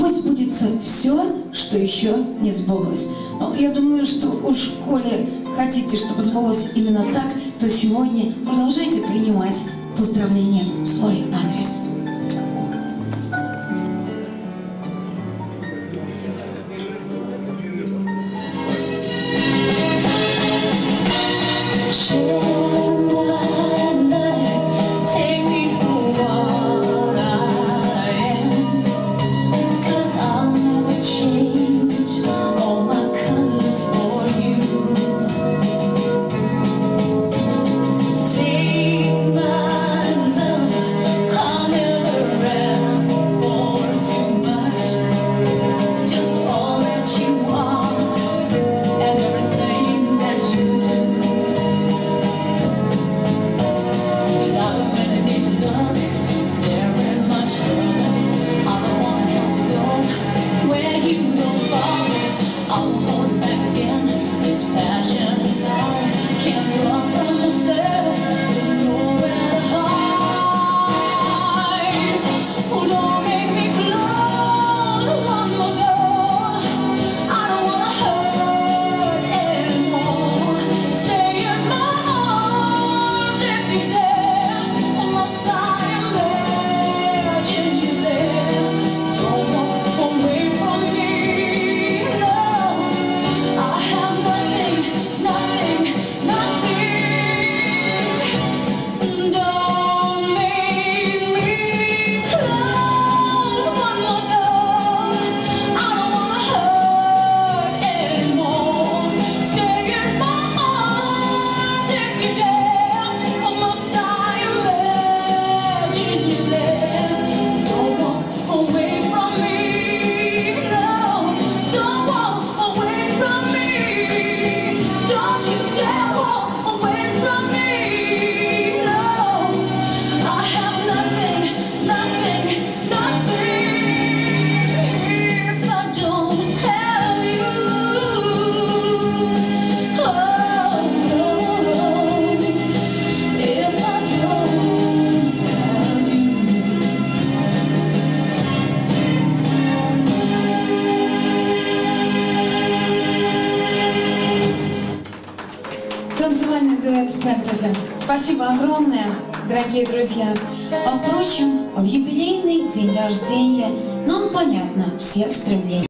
пусть сбудется все, что еще не сбылось. Но я думаю, что уж коли хотите, чтобы сбылось именно так, то сегодня продолжайте принимать поздравления в свой адрес. Танцевальный дуэт «Фэнтези». Спасибо огромное, дорогие друзья. А впрочем, в юбилейный день рождения нам понятно всех стремлений.